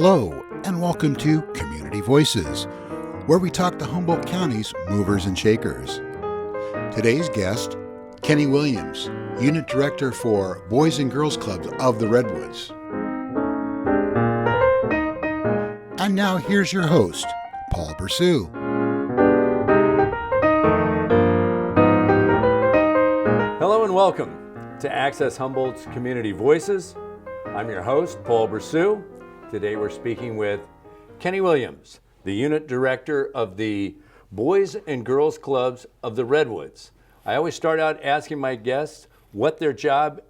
Hello, and welcome to Community Voices, where we talk to Humboldt County's movers and shakers. Today's guest, Kenny Williams, Unit Director for Boys and Girls Clubs of the Redwoods. And now here's your host, Paul Bressound. Hello and welcome to Access Humboldt's Community Voices. I'm your host, Paul Bressound. Today we're speaking with Kenny Williams, the Unit Director of the Boys and Girls Clubs of the Redwoods. I always start out asking my guests what their job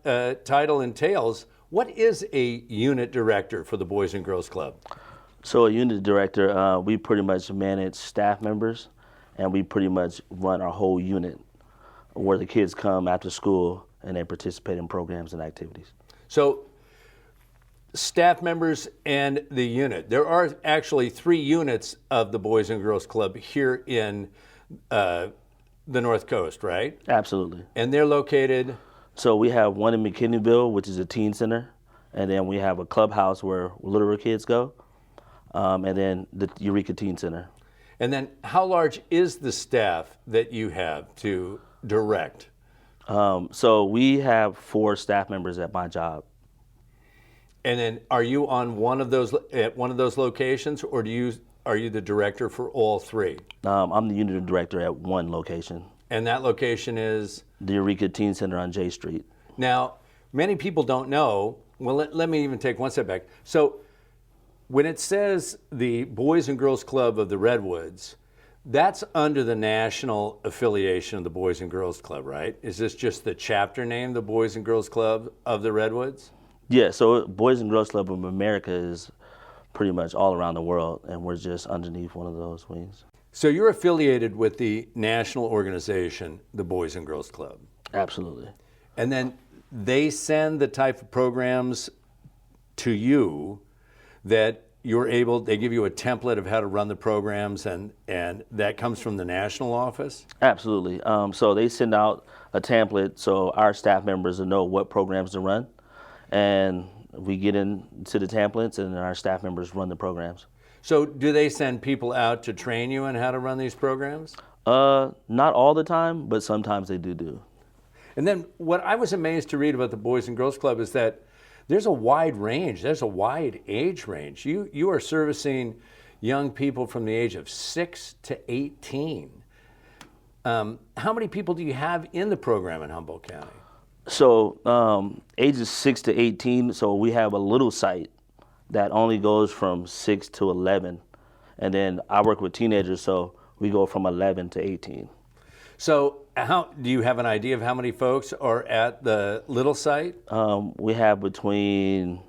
title entails. What is a Unit Director for the Boys and Girls Club? So a Unit Director, we pretty much manage staff members, and we pretty much run our whole unit where the kids come after school and they participate in programs and activities. So staff members and the unit. There are actually 3 units of the Boys and Girls Club here in the North Coast, right? Absolutely. And they're located? So we have one in McKinneyville, which is a teen center, and then we have a clubhouse where littler kids go, and then the Eureka Teen Center. And then how large is the staff that you have to direct? So we have 4 staff members at my job. And then are you on one of those at one of those locations, or are you the director for all 3? I'm the unit director at one location. And that location is? The Eureka Teen Center on J Street. Now, many people don't know. Well, let me even take one step back. So when it says the Boys and Girls Club of the Redwoods, that's under the national affiliation of the Boys and Girls Club, right? Is this just the chapter name, the Boys and Girls Club of the Redwoods? Yeah, so Boys and Girls Club of America is pretty much all around the world, and we're just underneath one of those wings. So you're affiliated with the national organization, the Boys and Girls Club? Absolutely. And then they send the type of programs to you that they give you a template of how to run the programs, and that comes from the national office? Absolutely. So they send out a template so our staff members will know what programs to run. And we get into the templates, and our staff members run the programs. So do they send people out to train you on how to run these programs? Not all the time, but sometimes they do. And then what I was amazed to read about the Boys and Girls Club is that there's a wide range. There's a wide age range. You are servicing young people from the age of 6 to 18. How many people do you have in the program in Humboldt County? So ages 6 to 18, so we have a little site that only goes from 6 to 11. And then I work with teenagers, so we go from 11 to 18. So do you have an idea of how many folks are at the little site? We have between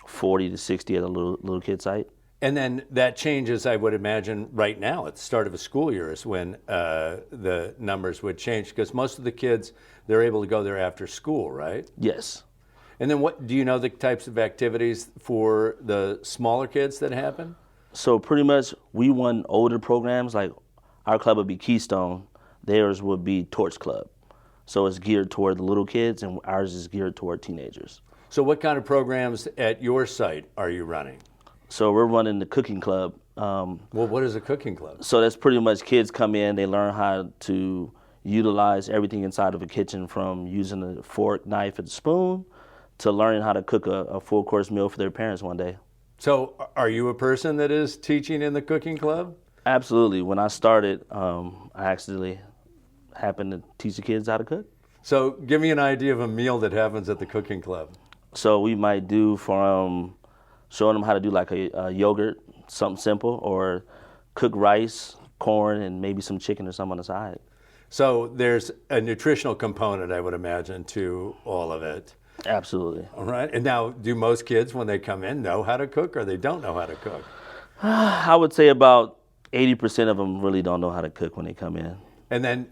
40 to 60 at the little kid site. And then that changes, I would imagine, right now at the start of a school year is when the numbers would change, because most of the kids, they're able to go there after school, right? Yes. And then what do you know the types of activities for the smaller kids that happen? So pretty much we run older programs, like our club would be Keystone, theirs would be Torch Club. So it's geared toward the little kids, and ours is geared toward teenagers. So what kind of programs at your site are you running? So we're running the cooking club. Well, what is a cooking club? So that's pretty much kids come in, they learn how to utilize everything inside of a kitchen, from using a fork, knife, and spoon to learning how to cook a full-course meal for their parents one day. So are you a person that is teaching in the cooking club? Absolutely. When I started, I actually happened to teach the kids how to cook. So give me an idea of a meal that happens at the cooking club. So we might do from showing them how to do like a yogurt, something simple, or cook rice, corn, and maybe some chicken or something on the side. So there's a nutritional component, I would imagine, to all of it. Absolutely. All right. And now, do most kids, when they come in, know how to cook, or they don't know how to cook? I would say about 80% of them really don't know how to cook when they come in. And then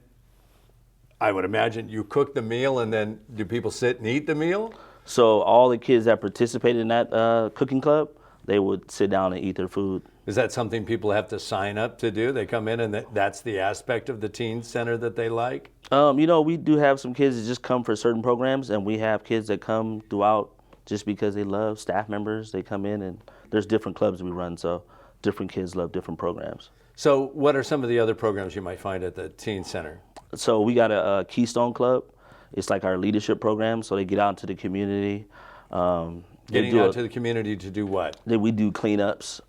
I would imagine you cook the meal, and then do people sit and eat the meal? So all the kids that participated in that cooking club, they would sit down and eat their food. Is that something people have to sign up to do? They come in and that's the aspect of the teen center that they like? We do have some kids that just come for certain programs, and we have kids that come throughout just because they love staff members. They come in and there's different clubs we run, so different kids love different programs. So what are some of the other programs you might find at the teen center? So we got a Keystone Club. It's like our leadership program, so they get out into the community. Getting out to the community to do what? We do cleanups.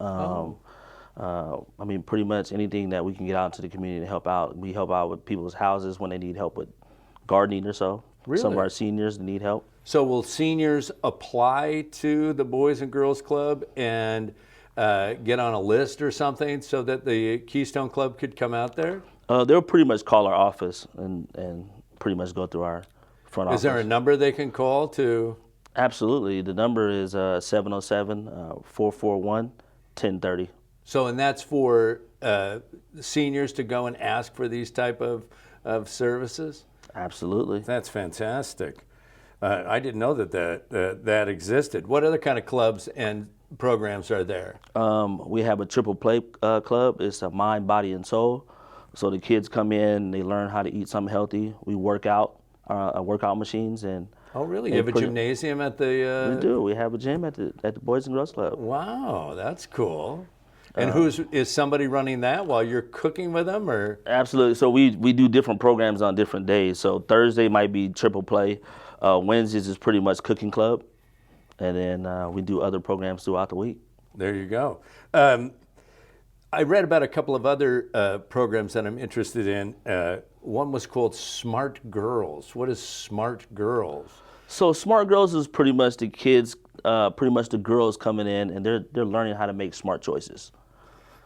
I mean, pretty much anything that we can get out into the community to help out. We help out with people's houses when they need help with gardening or so. Really? Some of our seniors need help. So will seniors apply to the Boys and Girls Club and get on a list or something so that the Keystone Club could come out there? They'll pretty much call our office and pretty much go through our front office. Is there a number they can call to? Absolutely. The number is 707-441-1030. So, and that's for seniors to go and ask for these type of services? Absolutely. That's fantastic. I didn't know that existed. What other kind of clubs and programs are there? We have a triple play club. It's a mind, body, and soul. So the kids come in, they learn how to eat something healthy. We work out, workout machines, and oh, really? You have a gymnasium at the? We do. We have a gym at the Boys and Girls Club. Wow, that's cool. And is somebody running that while you're cooking with them, or? Absolutely. So we do different programs on different days. So Thursday might be triple play. Wednesdays is pretty much cooking club, and then we do other programs throughout the week. There you go. I read about a couple of other programs that I'm interested in. One was called Smart Girls. What is Smart Girls? So Smart Girls is pretty much the kids, pretty much the girls coming in, and they're learning how to make smart choices.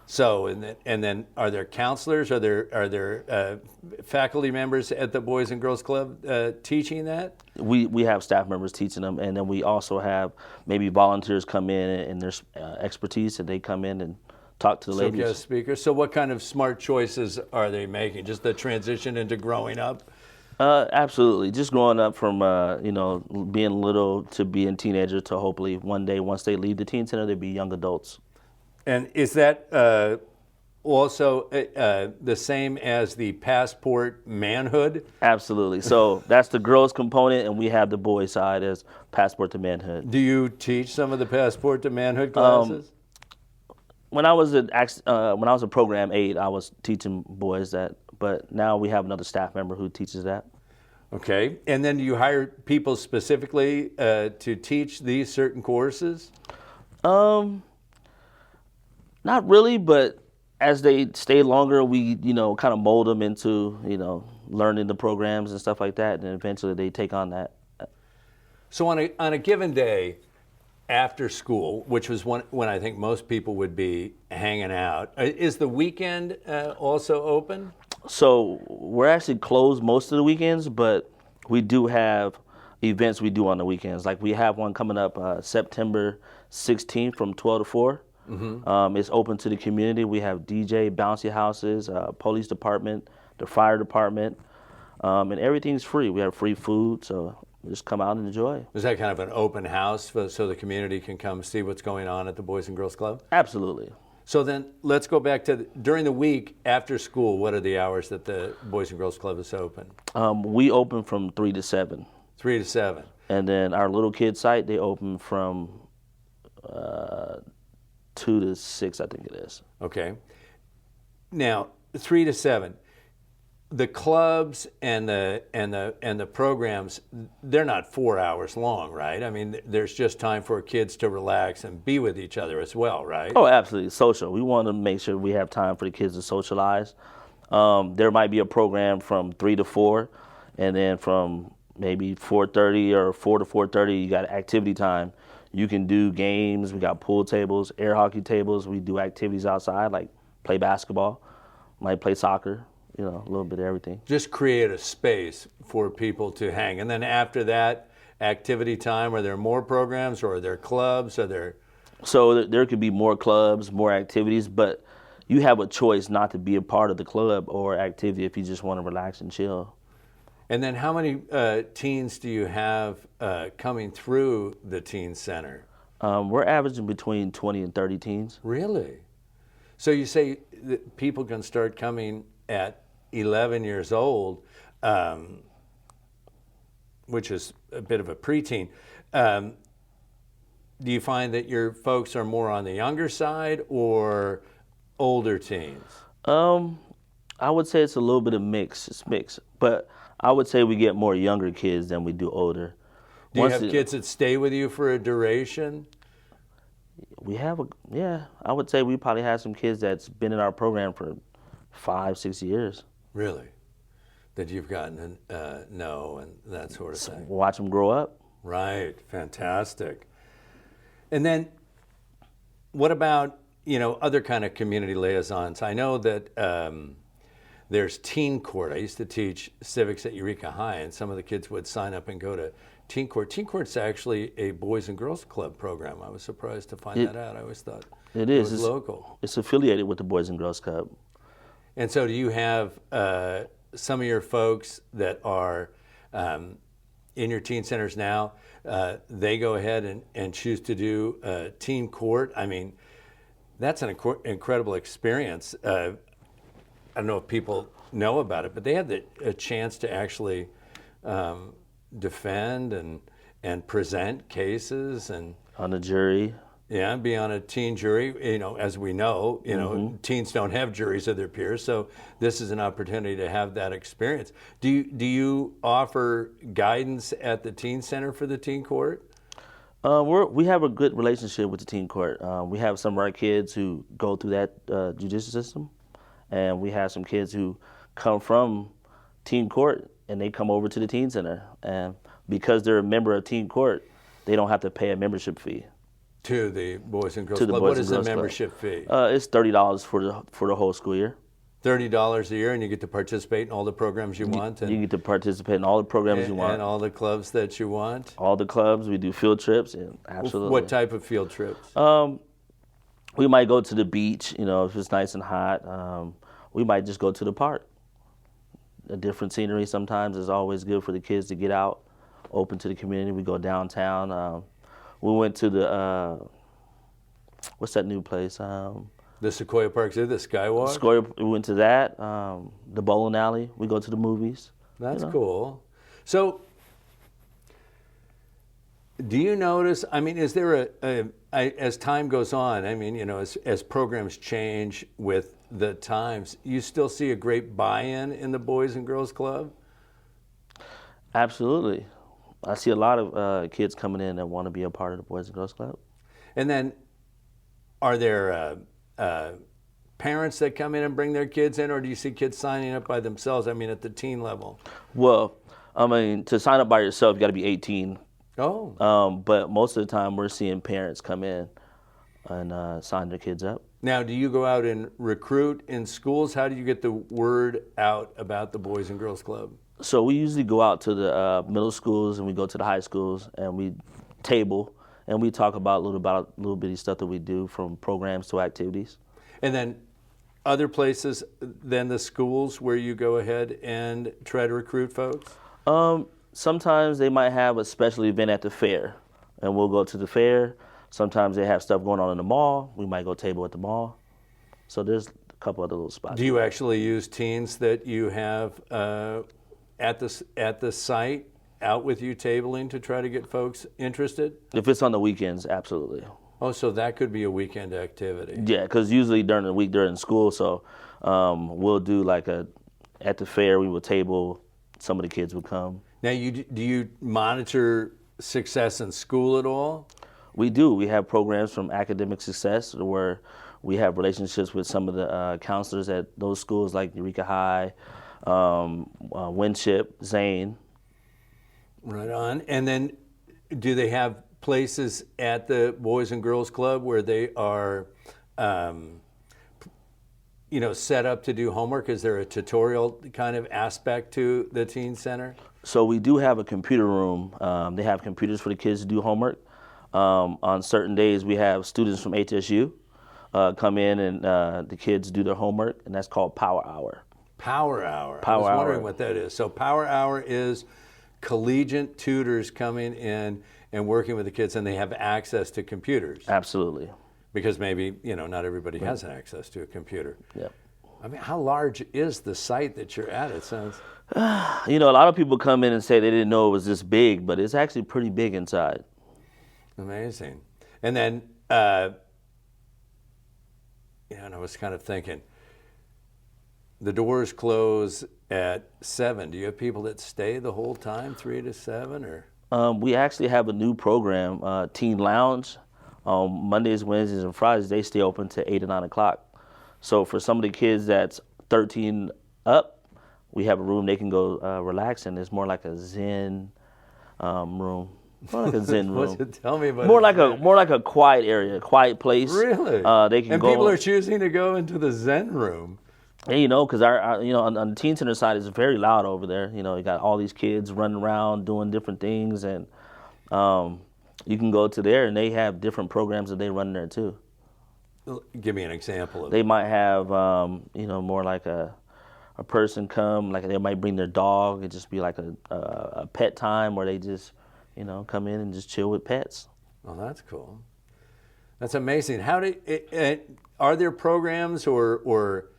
So, and then are there counselors? Are there faculty members at the Boys and Girls Club teaching that? We have staff members teaching them, and then we also have maybe volunteers come in and there's expertise, and they come in and talk to the ladies. So guest speakers. So what kind of smart choices are they making? Just the transition into growing up? Absolutely. Just growing up from being little to being teenagers to hopefully one day once they leave the teen center they'll be young adults. And is that also the same as the Passport Manhood? Absolutely. So that's the girls component, and we have the boys side as Passport to Manhood. Do you teach some of the Passport to Manhood classes? When I was a program aide, I was teaching boys that, but now we have another staff member who teaches that. Okay. And then do you hire people specifically to teach these certain courses? Not really, but as they stay longer, we, kind of mold them into, learning the programs and stuff like that, and eventually they take on that. So on a given day after school, which was when I think most people would be hanging out, is the weekend also open? So we're actually closed most of the weekends, but we do have events we do on the weekends. Like we have one coming up September 16th from 12 to 4. Mm-hmm. It's open to the community. We have DJ, bouncy houses, police department, the fire department, and everything's free. We have free food, so just come out and enjoy. Is that kind of an open house so the community can come see what's going on at the Boys and Girls Club? Absolutely. So then let's go back to during the week after school, what are the hours that the Boys and Girls Club is open? We open from 3 to 7. 3 to 7. And then our little kid site, they open from 2 to 6, I think it is. Okay. Now, 3 to 7. The clubs and the programs, they're not 4 hours long, right? I mean, there's just time for kids to relax and be with each other as well, right? Oh, absolutely. Social. We want to make sure we have time for the kids to socialize. There might be a program from 3 to 4, and then from maybe 4:30 or 4 to 4:30, you got activity time. You can do games. We got pool tables, air hockey tables. We do activities outside, like play basketball, might play soccer. A little bit of everything. Just create a space for people to hang. And then after that, activity time, are there more programs or are there clubs? So there could be more clubs, more activities, but you have a choice not to be a part of the club or activity if you just want to relax and chill. And then how many teens do you have coming through the teen center? We're averaging between 20 and 30 teens. Really? So you say that people can start coming at 11 years old, which is a bit of a preteen. do you find that your folks are more on the younger side or older teens? I would say it's a little bit of mix. It's mixed, but I would say we get more younger kids than we do older. Do you have kids that stay with you for a duration? We have I would say we probably have some kids that's been in our program for 5-6 years. Really? That you've gotten to know and that sort of thing. Watch them grow up. Right, fantastic. And then what about, other kind of community liaisons? I know that there's teen court. I used to teach civics at Eureka High, and some of the kids would sign up and go to teen court. Teen court's actually a Boys and Girls Club program. I was surprised to find that out. I always thought it was local. It's affiliated with the Boys and Girls Club. And so do you have some of your folks that are in your teen centers now, they go ahead and choose to do teen court? I mean, that's an incredible experience. I don't know if people know about it, but they had a chance to actually defend and present cases and on the jury. Yeah, be on a teen jury. As we know, teens don't have juries of their peers, so this is an opportunity to have that experience. Do you offer guidance at the teen center for the teen court? We have a good relationship with the teen court. We have some of our kids who go through that judicial system, and we have some kids who come from teen court and they come over to the teen center. And because they're a member of teen court, they don't have to pay a membership fee. To the Boys and Girls Club. What is the membership fee? It's $30 for the whole school year. $30 a year, and you get to participate in all the programs you want. You get to participate in all the programs you want. And all the clubs that you want. All the clubs. We do field trips, and absolutely. What type of field trips? We might go to the beach, if it's nice and hot. We might just go to the park. A different scenery sometimes is always good for the kids to get out, open to the community. We go downtown. We went to the, what's that new place? The Sequoia Park Zoo, the Skywalk? Sequoia, we went to that, the bowling alley. We go to the movies. That's cool. So, do you notice, is there as time goes on, as programs change with the times, you still see a great buy-in in the Boys and Girls Club? Absolutely. I see a lot of kids coming in that want to be a part of the Boys and Girls Club. And then, are there parents that come in and bring their kids in, or do you see kids signing up by themselves? At the teen level. Well, to sign up by yourself, you got to be 18. Oh. But most of the time, we're seeing parents come in and sign their kids up. Now, do you go out and recruit in schools? How do you get the word out about the Boys and Girls Club? So we usually go out to the middle schools and we go to the high schools and we table and we talk about little bitty stuff that we do, from programs to activities. And then other places than the schools where you go ahead and try to recruit folks? Sometimes they might have a special event at the fair and we'll go to the fair. Sometimes they have stuff going on in the mall. We might go table at the mall. So there's a couple other little spots. Do you actually use teens that you have at the site out with you tabling to try to get folks interested? If it's on the weekends, absolutely. Oh, so that could be a weekend activity. Yeah, because usually during the week they're in school, so we'll do at the fair, we will table, some of the kids would come. Now, do you monitor success in school at all? We do. We have programs from academic success where we have relationships with some of the counselors at those schools like Eureka High, Winship, Zane. Right on. And then do they have places at the Boys and Girls Club where they are set up to do homework? Is there a tutorial kind of aspect to the teen center? So we do have a computer room. They have computers for the kids to do homework. On certain days we have students from HSU come in and the kids do their homework, and that's called Power Hour. Power Hour. I was wondering what that is. So Power Hour is collegiate tutors coming in and working with the kids, and they have access to computers. Absolutely. Because maybe, not everybody has access to a computer. Yeah. How large is the site that you're at? It sounds... A lot of people come in and say they didn't know it was this big, but it's actually pretty big inside. Amazing. And then, and I was kind of thinking, the doors close at 7. Do you have people that stay the whole time, 3 to 7, or? We actually have a new program, Teen Lounge. Mondays, Wednesdays, and Fridays, they stay open to 8 or 9 o'clock. So for some of the kids that's 13 up, we have a room they can go relax in. It's more like a Zen room. More like a Zen room. Tell me about more like a quiet area, quiet place. Really? They can and go. People are choosing to go into the Zen room. And, because our on the teen center side it's very loud over there. You got all these kids running around doing different things, and you can go to there and they have different programs that they run there too. Give me an example of They might have more like a person come, like they might bring their dog. It just be like a pet time where they just come in and just chill with pets. Oh, that's cool. That's amazing. Are there programs or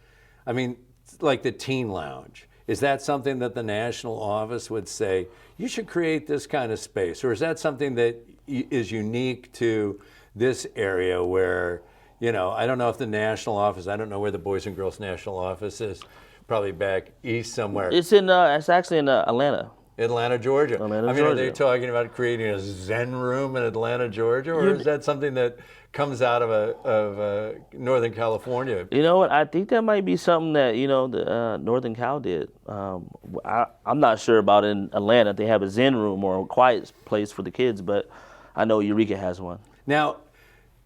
I mean, like the Teen Lounge? Is that something that the national office would say, you should create this kind of space? Or is that something that is unique to this area where, I don't know if the national office, I don't know where the Boys and Girls National Office is, probably back east somewhere. It's actually in Atlanta. Atlanta, Georgia. Georgia. Are they talking about creating a Zen room in Atlanta, Georgia, or is that something that comes out of Northern California? You know what? I think that might be something that the Northern Cal did. I'm not sure about in Atlanta if they have a Zen room or a quiet place for the kids, but I know Eureka has one. Now,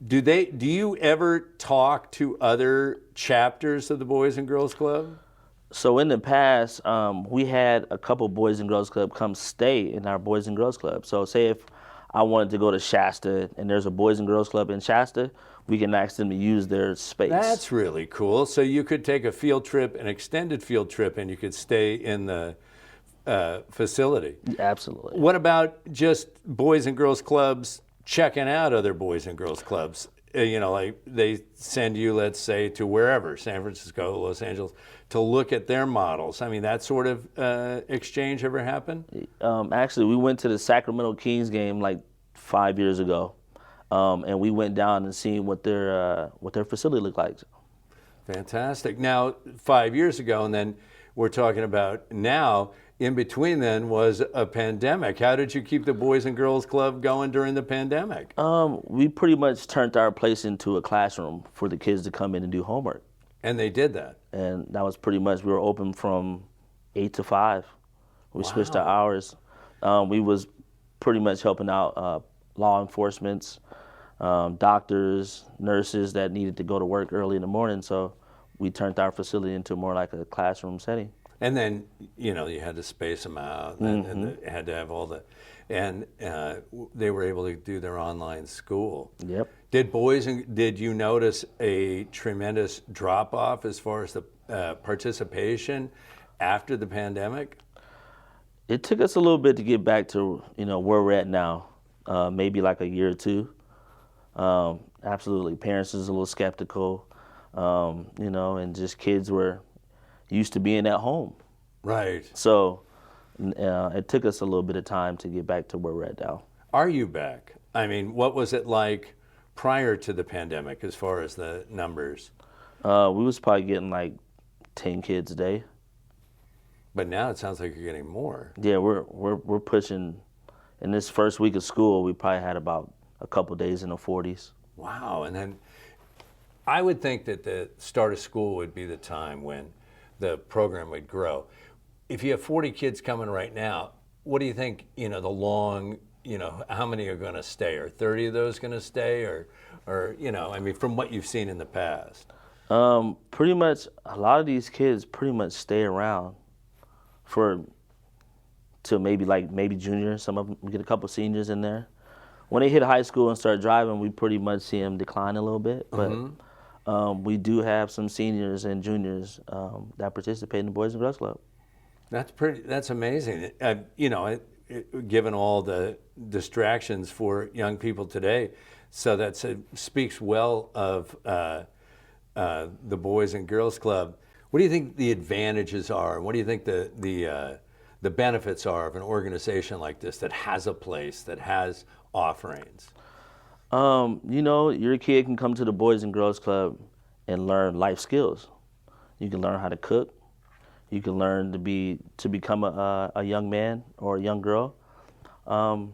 do you ever talk to other chapters of the Boys and Girls Club? So in the past, we had a couple Boys and Girls Club come stay in our Boys and Girls Club. So say if I wanted to go to Shasta and there's a Boys and Girls Club in Shasta, we can ask them to use their space. That's really cool. So you could take a field trip, an extended field trip, and you could stay in the facility. Absolutely. What about just Boys and Girls Clubs checking out other Boys and Girls Clubs? Like they send you, let's say, to wherever, San Francisco, Los Angeles, to look at their models. I mean, that sort of exchange ever happen? Actually, we went to the Sacramento Kings game like 5 years ago, and we went down and seen what their facility looked like. Fantastic. Now, 5 years ago, and then we're talking about now, in between then was a pandemic. How did you keep the Boys and Girls Club going during the pandemic? We pretty much turned our place into a classroom for the kids to come in and do homework. And they did that? And that was pretty much, we were open from 8 to 5. We switched our hours. We was pretty much helping out law enforcement, doctors, nurses that needed to go to work early in the morning. So we turned our facility into more like a classroom setting. And then, you had to space them out, and they had to have all the, and they were able to do their online school. Yep. Did you notice a tremendous drop off as far as the participation after the pandemic? It took us a little bit to get back to where we're at now, maybe like a year or two. Absolutely, parents was a little skeptical, and just kids were used to being at home. Right. So it took us a little bit of time to get back to where we're at now. Are you back? I mean, what was it like prior to the pandemic as far as the numbers? We was probably getting like 10 kids a day. But now it sounds like you're getting more. Yeah, we're pushing. In this first week of school, we probably had about a couple days in the 40s. Wow. And then I would think that the start of school would be the time when the program would grow. If you have 40 kids coming right now, what do you think, the long, how many are going to stay? Are 30 of those going to stay? Or, from what you've seen in the past? Pretty much, a lot of these kids pretty much stay around to maybe juniors. Some of them, we get a couple seniors in there. When they hit high school and start driving, we pretty much see them decline a little bit. But we do have some seniors and juniors that participate in the Boys and Girls Club. That's amazing. Given all the distractions for young people today, so that speaks well of the Boys and Girls Club. What do you think the advantages are? What do you think the benefits are of an organization like this that has a place, that has offerings? Your kid can come to the Boys and Girls Club and learn life skills. You can learn how to cook. You can learn to become a young man or a young girl. And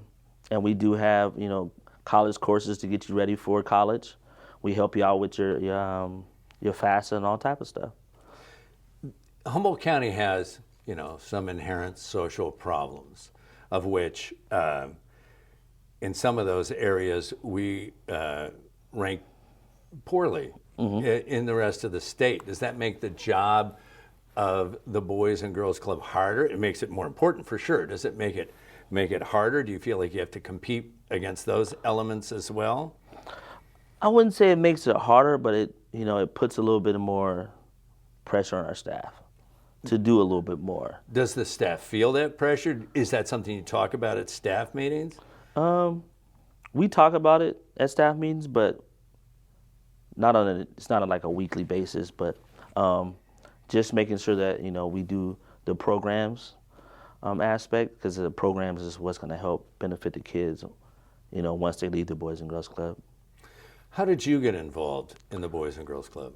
we do have, college courses to get you ready for college. We help you out with your FAFSA and all type of stuff. Humboldt County has, some inherent social problems, of which in some of those areas we rank poorly in the rest of the state. Does that make the job of the Boys and Girls Club harder? It makes it more important for sure. Does it make it harder? Do you feel like you have to compete against those elements as well? I wouldn't say it makes it harder, but it puts a little bit more pressure on our staff to do a little bit more. Does the staff feel that pressure? Is that something you talk about at staff meetings? We talk about it at staff meetings, but it's not on like a weekly basis, but just making sure that, we do the programs aspect, because the programs is what's going to help benefit the kids, once they leave the Boys and Girls Club. How did you get involved in the Boys and Girls Club?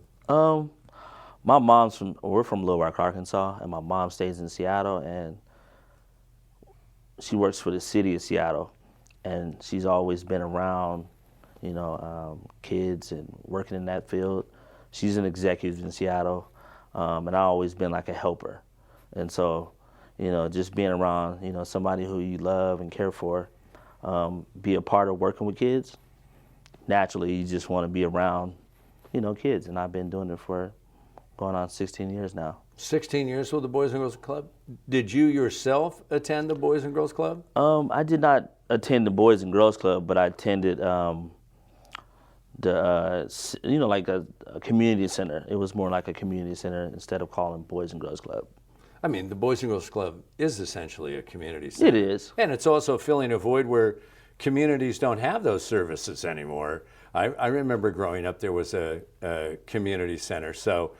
We're from Little Rock, Arkansas, and my mom stays in Seattle, and she works for the city of Seattle, and she's always been around, kids and working in that field. She's an executive in Seattle, and I've always been like a helper. And so, just being around, somebody who you love and care for, be a part of working with kids, naturally you just want to be around, kids. And I've been doing it for going on 16 years now. 16 years with the Boys and Girls Club? Did you yourself attend the Boys and Girls Club? I did not attend the Boys and Girls Club, but I attended like a community center. It was more like a community center instead of calling Boys and Girls Club. I mean, the Boys and Girls Club is essentially a community center. It is. And it's also filling a void where communities don't have those services anymore. I remember growing up, there was a community center. So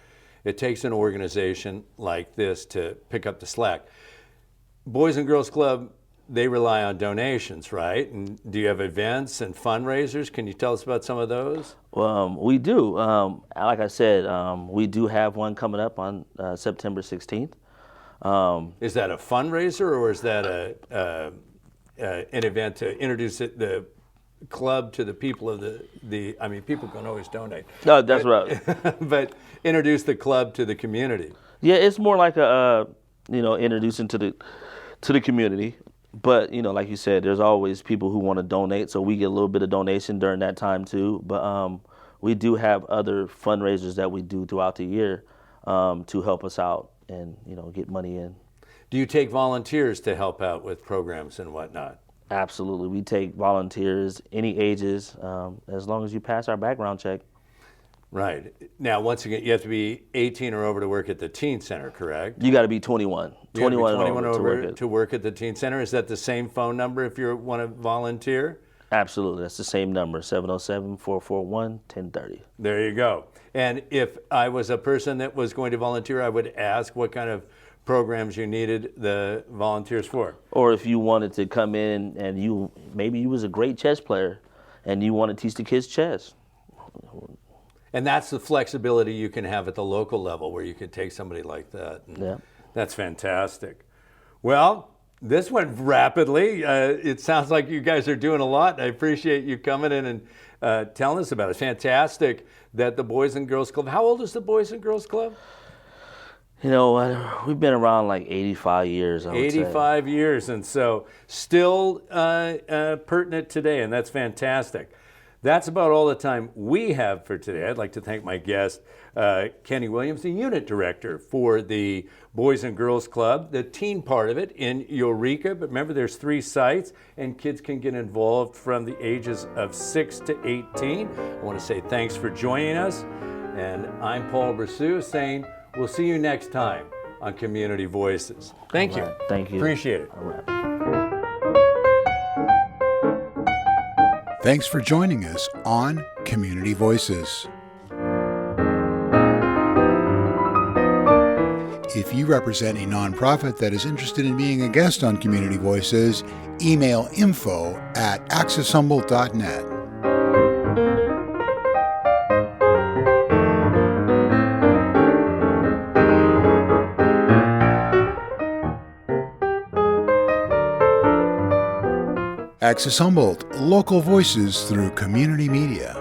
it takes an organization like this to pick up the slack. Boys and Girls Club, they rely on donations, right? And do you have events and fundraisers? Can you tell us about some of those? We do. Like I said, we do have one coming up on September 16th. Is that a fundraiser, or is that an event to introduce the club to the people of people can always donate. No, that's right. But introduce the club to the community. Yeah, it's more like introducing to the community. But, like you said, there's always people who want to donate, so we get a little bit of donation during that time too. But we do have other fundraisers that we do throughout the year to help us out and, get money in. Do you take volunteers to help out with programs and whatnot? Absolutely. We take volunteers, any ages, as long as you pass our background check. Right. Now, once again, you have to be 18 or over to work at the teen center, correct? You got to be 21. 21 over to work at the teen center. Is that the same phone number if you want to volunteer? Absolutely. That's the same number, 707-441-1030. There you go. And if I was a person that was going to volunteer, I would ask what kind of programs you needed the volunteers for. Or if you wanted to come in and maybe you was a great chess player and you want to teach the kids chess. And that's the flexibility you can have at the local level where you could take somebody like that. Yeah. That's fantastic. Well, this went rapidly. It sounds like you guys are doing a lot. I appreciate you coming in and telling us about it. Fantastic that the Boys and Girls Club. How old is the Boys and Girls Club? We've been around like 85 years, I would say. 85 years, and so still pertinent today, and that's fantastic. That's about all the time we have for today. I'd like to thank my guest, Kenny Williams, the unit director for the Boys and Girls Club, the teen part of it in Eureka. But remember, there's 3 sites, and kids can get involved from the ages of 6 to 18. I want to say thanks for joining us, and I'm Paul Bressound saying we'll see you next time on Community Voices. Thank you. Thank you. Appreciate it. All right. Thanks for joining us on Community Voices. If you represent a nonprofit that is interested in being a guest on Community Voices, email info@accesshumboldt.net. Access Humboldt, local voices through community media.